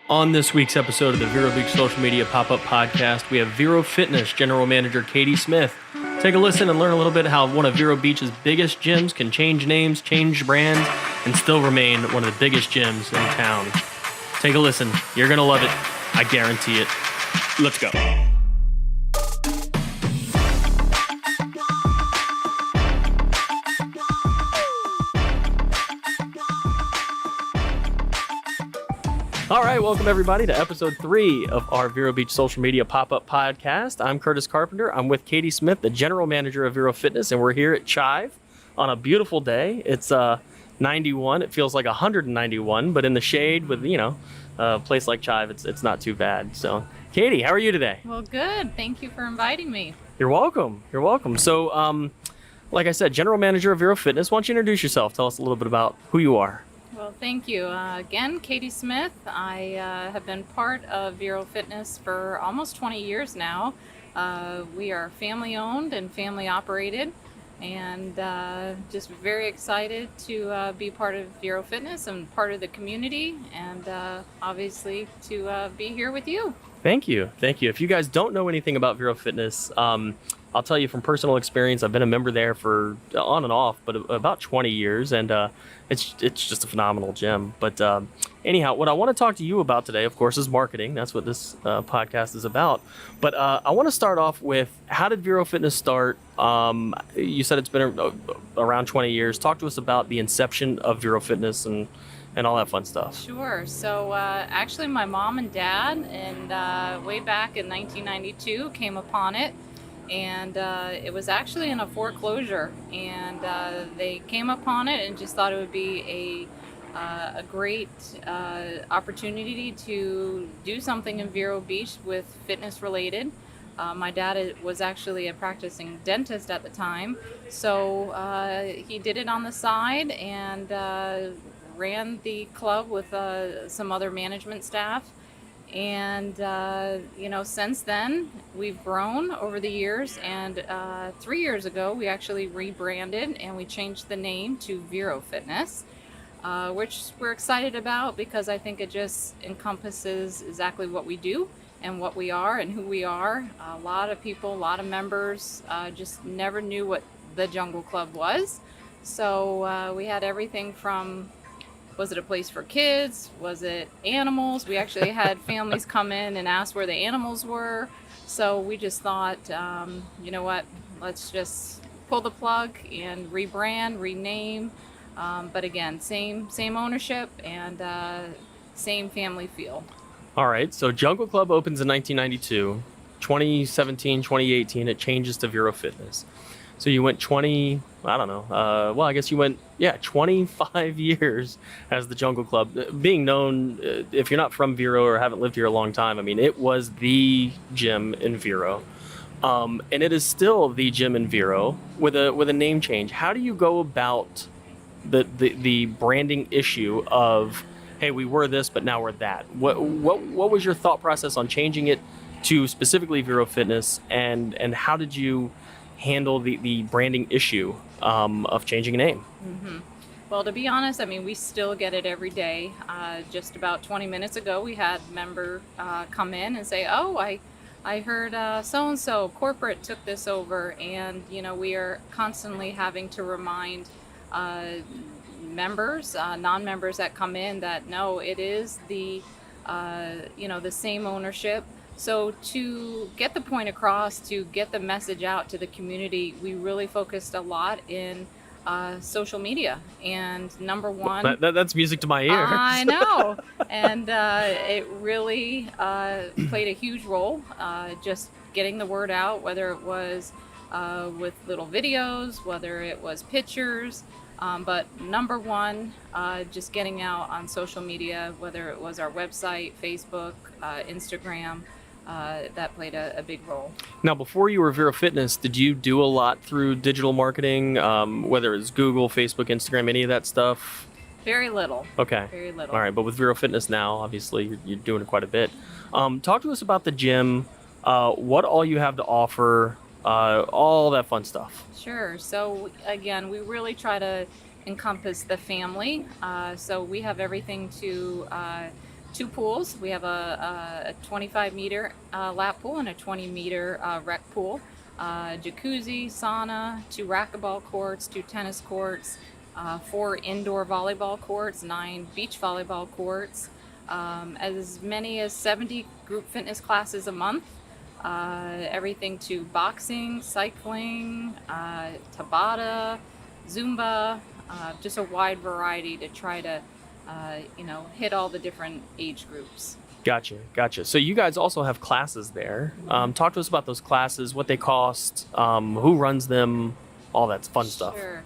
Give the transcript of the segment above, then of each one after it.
On this week's episode of the Vero Beach Social Media Pop-Up Podcast, we have Vero Fitness General Manager Katie Smith. Take a listen and learn a little bit how one of Vero Beach's biggest gyms can change names, change brands, and still remain one of the biggest gyms in town. Take a listen. You're going to love it. I guarantee it. Let's go. All right, welcome everybody to episode 3 of our Vero Beach Social Media Pop-Up Podcast. I'm Curtis Carpenter. I'm with Katie Smith, the General Manager of Vero Fitness, and we're here at Chive on a beautiful day. It's 91. It feels like 191, but in the shade with, a place like Chive, it's not too bad. So, Katie, how are you today? Well, good. Thank you for inviting me. You're welcome. You're welcome. So, like I said, General Manager of Vero Fitness, why don't you introduce yourself? Tell us a little bit about who you are. Well, thank you. Again, Katie Smith. I have been part of Vero Fitness for almost 20 years now. We are family owned and family operated, and just very excited to be part of Vero Fitness and part of the community, and obviously to be here with you. Thank you. Thank you. If you guys don't know anything about Vero Fitness, I'll tell you from personal experience, I've been a member there for on and off, but about 20 years, and it's just a phenomenal gym. But anyhow, what I want to talk to you about today, of course, is marketing. That's what this podcast is about. But I want to start off with, how did Vero Fitness start? You said it's been around 20 years. Talk to us about the inception of Vero Fitness and all that fun stuff. Sure. So actually my mom and dad, and way back in 1992, came upon it. And it was actually in a foreclosure, and they came upon it and just thought it would be a great opportunity to do something in Vero Beach with fitness related. My dad was actually a practicing dentist at the time, so he did it on the side and ran the club with some other management staff. And since then we've grown over the years, and 3 years ago we actually rebranded and we changed the name to Vero Fitness, which we're excited about because I think it just encompasses exactly what we do and what we are and who we are. A lot of people, a lot of members just never knew what the Jungle Club was, so we had everything from, was it a place for kids? Was it animals? We actually had families come in and ask where the animals were. So we just thought, you know what, let's just pull the plug and rebrand, rename. But again, same ownership and same family feel. All right, so Jungle Club opens in 1992. 2017, 2018, it changes to Vero Fitness. So you went 25 years as the Jungle Club. Being known, if you're not from Vero or haven't lived here a long time, I mean, it was the gym in Vero. And it is still the gym in Vero with a name change. How do you go about the branding issue of, hey, we were this, but now we're that? What was your thought process on changing it to specifically Vero Fitness, and how did you handle the branding issue of changing a name? Mm-hmm. Well, to be honest, I mean, we still get it every day. Just about 20 minutes ago, we had a member come in and say, oh, I heard so-and-so corporate took this over. And, we are constantly having to remind members, non-members that come in that, no, it is the same ownership. So to get the point across, to get the message out to the community, we really focused a lot in social media. And number one... That's music to my ears. I know. And it really played a huge role, just getting the word out, whether it was with little videos, whether it was pictures. But number one, just getting out on social media, whether it was our website, Facebook, Instagram. That played a big role. Now, before you were Vero Fitness, did you do a lot through digital marketing, whether it's Google, Facebook, Instagram, any of that stuff? Very little. Okay. Very little. All right, but with Vero Fitness now, obviously, you're doing it quite a bit. Talk to us about the gym, what all you have to offer, all that fun stuff. Sure. So, again, we really try to encompass the family. So we have everything to 2 pools. We have a 25-meter lap pool and a 20-meter rec pool. Jacuzzi, sauna, 2 racquetball courts, 2 tennis courts, 4 indoor volleyball courts, 9 beach volleyball courts, as many as 70 group fitness classes a month. Everything to boxing, cycling, Tabata, Zumba, just a wide variety to try to, hit all the different age groups. Gotcha. So you guys also have classes there. Talk to us about those classes, what they cost, who runs them, all that fun stuff. Sure.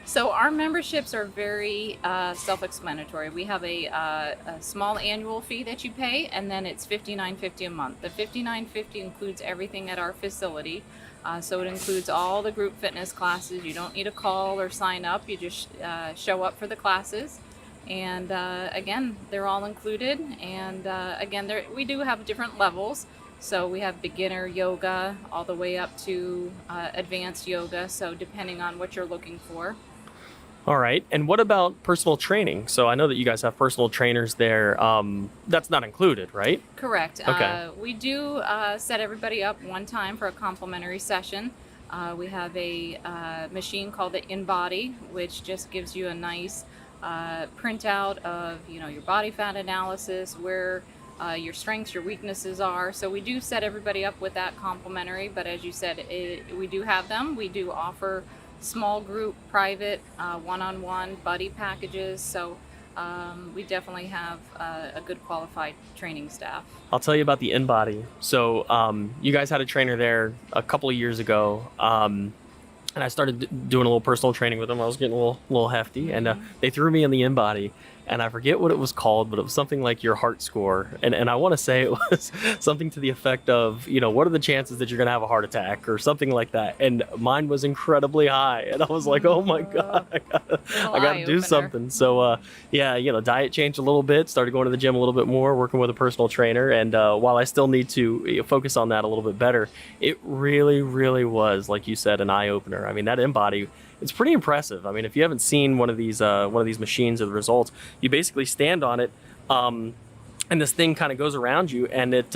So our memberships are very self-explanatory. We have a small annual fee that you pay, and then it's $59.50 a month. The $59.50 includes everything at our facility. So it includes all the group fitness classes. You don't need a call or sign up. You just show up for the classes. And again, they're all included. And again, we do have different levels. So we have beginner yoga all the way up to advanced yoga. So depending on what you're looking for. All right. And what about personal training? So I know that you guys have personal trainers there. That's not included, right? Correct. Okay. We do set everybody up one time for a complimentary session. We have a machine called the InBody, which just gives you a nice printout of your body fat analysis, where your strengths, your weaknesses are. So we do set everybody up with that complimentary. But as you said, we do have them. We do offer small group, private, one-on-one buddy packages. So we definitely have a good qualified training staff. I'll tell you about the InBody. So you guys had a trainer there a couple of years ago. And I started doing a little personal training with them. I was getting a little hefty, and they threw me in the InBody, and I forget what it was called, but it was something like your heart score. And I want to say it was something to the effect of, what are the chances that you're going to have a heart attack or something like that? And mine was incredibly high. And I was like, oh my God, I got to do something. So diet changed a little bit, started going to the gym a little bit more, working with a personal trainer. And while I still need to focus on that a little bit better, it really, really was, like you said, an eye opener. I mean, that InBody, it's pretty impressive. I mean, if you haven't seen one of these machines or the results, you basically stand on it, and this thing kind of goes around you, and it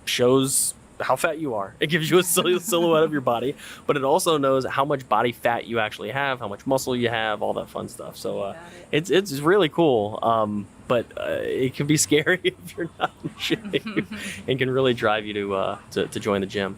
shows how fat you are. It gives you a silhouette of your body, but it also knows how much body fat you actually have, how much muscle you have, all that fun stuff. So it's really cool. But it can be scary if you're not in shape, and can really drive you to join the gym.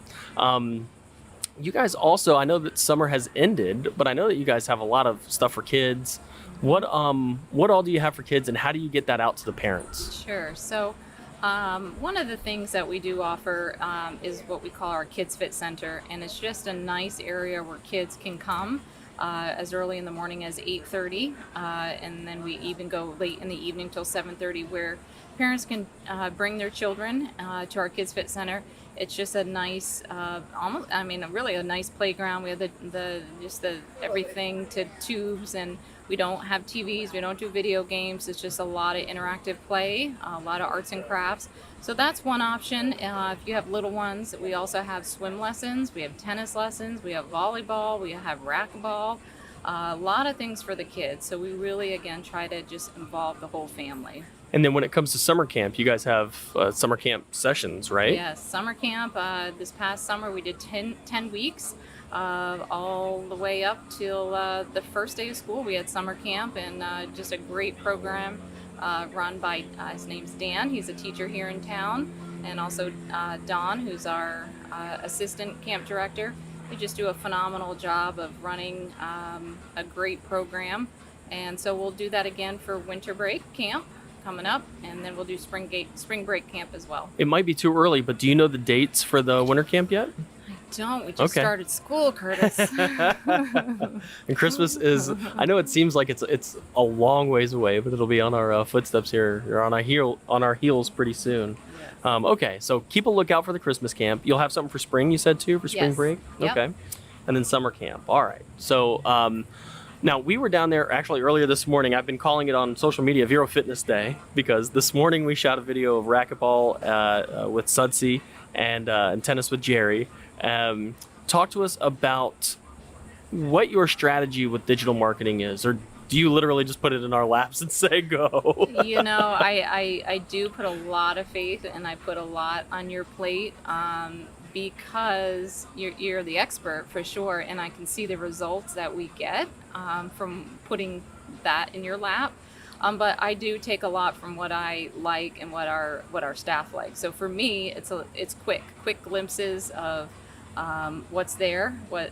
You guys also, I know that summer has ended, but I know that you guys have a lot of stuff for kids. What all do you have for kids, and how do you get that out to the parents? Sure. So one of the things that we do offer is what we call our Kids Fit Center, and it's just a nice area where kids can come as early in the morning as 8:30, and then we even go late in the evening till 7:30, where parents can bring their children to our Kids Fit Center. It's just a nice, really a nice playground. We have the everything to tubes, and we don't have TVs. We don't do video games. It's just a lot of interactive play, a lot of arts and crafts. So that's one option. If you have little ones, we also have swim lessons. We have tennis lessons. We have volleyball. We have racquetball. A lot of things for the kids. So we really, again, try to just involve the whole family. And then when it comes to summer camp, you guys have summer camp sessions, right? Yes, summer camp. This past summer we did 10 weeks, all the way up till the first day of school. We had summer camp, and just a great program run by, his name's Dan. He's a teacher here in town, and also Don, who's our assistant camp director. They just do a phenomenal job of running a great program. And so we'll do that again for winter break camp coming up, and then we'll do spring break camp as well. It might be too early, but do you know the dates for the winter camp yet? I don't. We just started school, Curtis. And Christmas is, I know it seems like it's a long ways away, but it'll be on our footsteps here, or on our heels pretty soon. Yes. Okay, so keep a lookout for the Christmas camp. You'll have something for spring, you said, too, for spring break? Yep. Okay. And then summer camp. All right. So now, we were down there actually earlier this morning. I've been calling it on social media Vero Fitness Day, because this morning we shot a video of racquetball with Sudsy and tennis with Jerry. Talk to us about what your strategy with digital marketing is, or do you literally just put it in our laps and say go? You know, I do put a lot of faith, and I put a lot on your plate, because you're the expert for sure, and I can see the results that we get from putting that in your lap. But I do take a lot from what I like and what our staff like. So for me, it's quick glimpses of what's there, what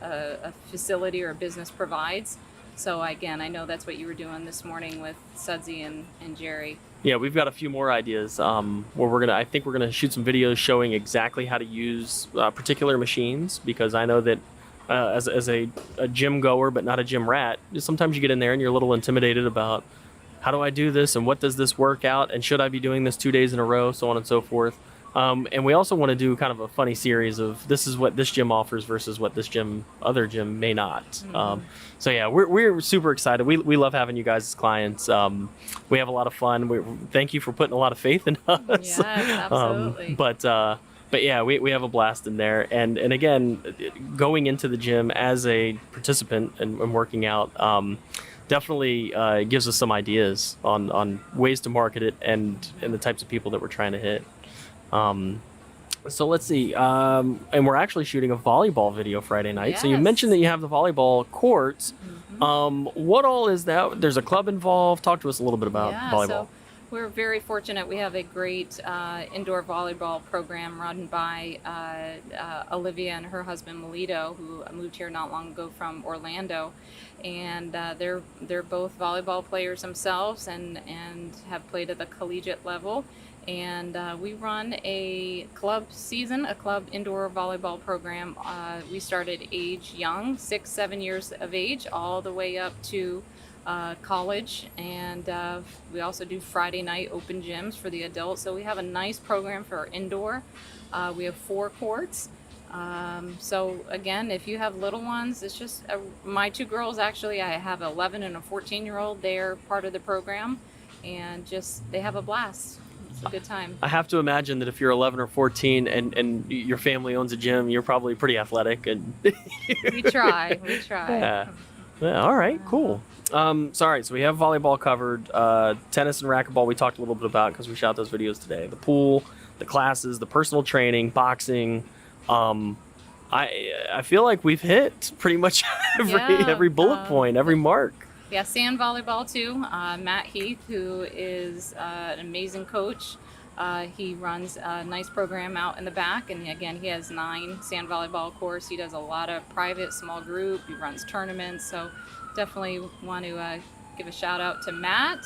a facility or a business provides. So again, I know that's what you were doing this morning with Sudsy and Jerry. Yeah, we've got a few more ideas where I think we're gonna shoot some videos showing exactly how to use particular machines, because I know that as a gym goer but not a gym rat, sometimes you get in there and you're a little intimidated about how do I do this and what does this work out and should I be doing this 2 days in a row, so on and so forth. And we also want to do kind of a funny series of this is what this gym offers versus what this other gym may not. Mm-hmm. So yeah, we're super excited. We love having you guys as clients. We have a lot of fun. Thank you for putting a lot of faith in us. Yes, absolutely. But yeah, we have a blast in there. And again, going into the gym as a participant and working out, definitely gives us some ideas on ways to market it and the types of people that we're trying to hit. So let's see. And we're actually shooting a volleyball video Friday night. Yes. So you mentioned that you have the volleyball courts. Mm-hmm. What all is that? There's a club involved. Talk to us a little bit about volleyball. So we're very fortunate. We have a great indoor volleyball program run by Olivia and her husband Meida, who moved here not long ago from Orlando, and they're both volleyball players themselves and have played at the collegiate level. And we run a club indoor volleyball program. We started age young, 6-7 years of age, all the way up to college, and we also do Friday night open gyms for the adults. So we have a nice program for our indoor. We have 4 courts. So again, if you have little ones, it's just my 2 girls, actually I have an 11 and a 14-year-old. They're part of the program, and just they have a blast. It's a good time. I have to imagine that if you're 11 or 14 and your family owns a gym, you're probably pretty athletic. And we try. Yeah. All right, cool. Sorry, so we have volleyball covered. Tennis and racquetball we talked a little bit about because we shot those videos today. The pool, the classes, the personal training, boxing. I feel like we've hit pretty much every bullet point, every mark. Yeah, sand volleyball too. Matt Heath, who is an amazing coach. He runs a nice program out in the back, and again, he has 9 sand volleyball courts. He does a lot of private, small group. He runs tournaments, so definitely want to give a shout out to Matt.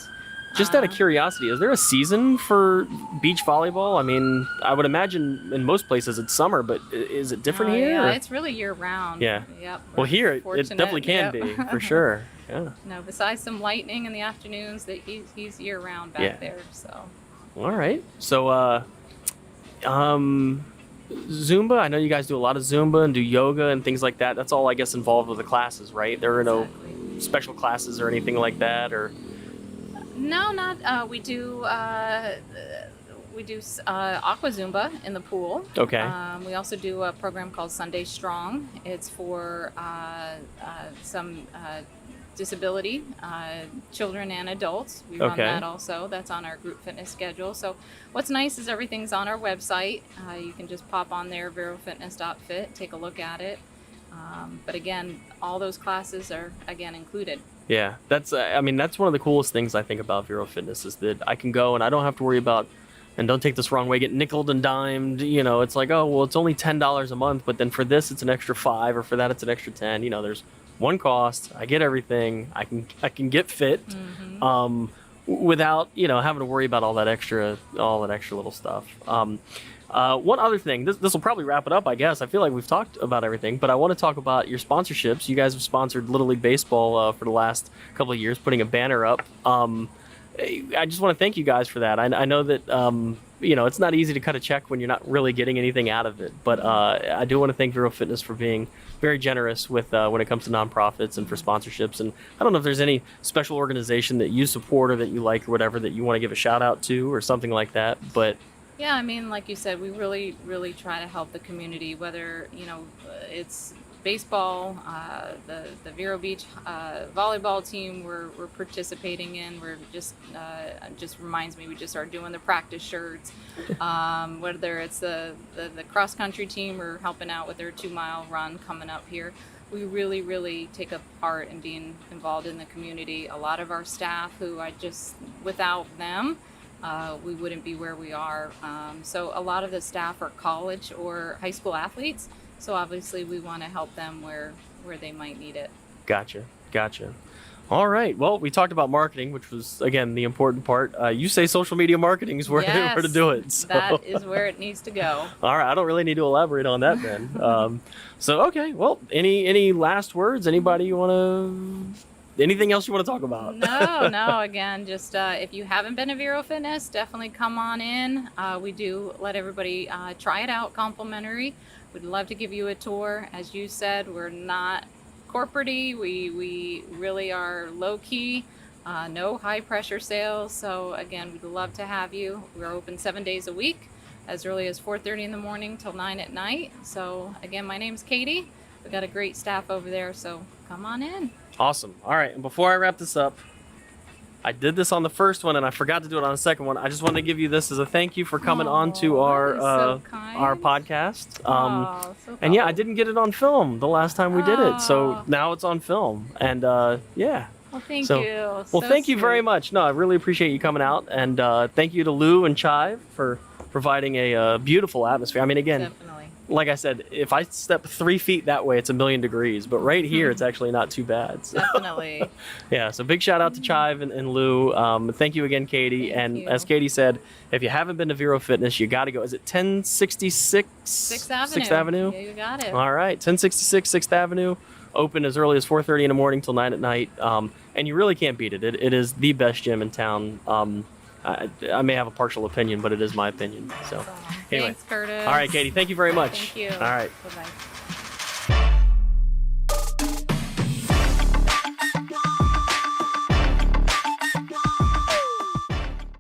Just out of curiosity, is there a season for beach volleyball? I mean, I would imagine in most places it's summer, but is it different here? Yeah, it's really year round. Yeah. Yep. Well, here it definitely can be, for sure. Yeah. No, besides some lightning in the afternoons, that he's year round back there. So. All right. So, Zumba. I know you guys do a lot of Zumba and do yoga and things like that. That's all, I guess, involved with the classes, right? There are no special classes or anything like that, or. No, not. We do aqua Zumba in the pool. Okay. We also do a program called Sunday Strong. It's for some disability, children and adults. We run that also. That's on our group fitness schedule. So what's nice is everything's on our website. You can just pop on there, verofitness.fit, take a look at it. But again, all those classes are, again, included. Yeah, that's one of the coolest things I think about Vero Fitness is that I can go and I don't have to worry about, and don't take this wrong way, get nickeled and dimed. You know, it's like, oh, well, it's only $10 a month, but then for this it's an extra $5, or for that it's an extra $10. You know, there's one cost. I get everything. I can get fit, without having to worry about all that extra little stuff. One other thing, this will probably wrap it up, I guess. I feel like we've talked about everything, but I want to talk about your sponsorships. You guys have sponsored Little League Baseball for the last couple of years, putting a banner up. I just want to thank you guys for that. I know that it's not easy to cut a check when you're not really getting anything out of it, but I do want to thank Vero Fitness for being very generous with when it comes to nonprofits and for sponsorships. And I don't know if there's any special organization that you support or that you like or whatever that you want to give a shout out to or something like that, but. Yeah, I mean, like you said, we really, really try to help the community, whether, it's baseball, the Vero Beach volleyball team we're participating in. We're just reminds me we just started doing the practice shirts. Whether it's the cross country team, we're helping out with their 2-mile run coming up here. We really take a part in being involved in the community. A lot of our staff who without them, we wouldn't be where we are. So a lot of the staff are college or high school athletes. So obviously we want to help them where they might need it. Gotcha. All right. Well, we talked about marketing, which was, again, the important part. You say social media marketing is where, Yes, where to do it. So. That is where it needs to go. All right. I don't really need to elaborate on that then. Okay. Well, any last words? Anybody anything else you want to talk about? No. Again, just if you haven't been to Vero Fitness, definitely come on in. We do let everybody try it out complimentary. We'd love to give you a tour. As you said, we're not corporate-y. We really are low-key, no high-pressure sales. So again, we'd love to have you. We're open 7 days a week, as early as 4:30 in the morning till 9 at night. So again, my name's Katie. We've got a great staff over there, so come on in. Awesome. All right. And before I wrap this up, I did this on the first one and I forgot to do it on the second one. I just wanted to give you this as a thank you for coming on to our podcast. So and yeah, I didn't get it on film the last time we did it, so now it's on film. And yeah. Well, thank you. Well, thank you very much. No, I really appreciate you coming out, and thank you to Lou and Chive for providing a beautiful atmosphere. I mean, again. Definitely. Like I said, if I step 3 feet that way, it's 1,000,000 degrees. But right here, it's actually not too bad. So. Definitely. Yeah, so big shout out to Chive and Lou. Thank you again, Katie. Thank you. As Katie said, if you haven't been to Vero Fitness, you got to go. Is it 1066? 6th Avenue? Yeah, you got it. All right, 1066 6th Avenue. Open as early as 4:30 in the morning till 9 at night. And you really can't beat it. It is the best gym in town. I may have a partial opinion, but it is my opinion. So, anyway. Thanks, Curtis. All right, Katie, thank you very much. Thank you. All right. Bye-bye.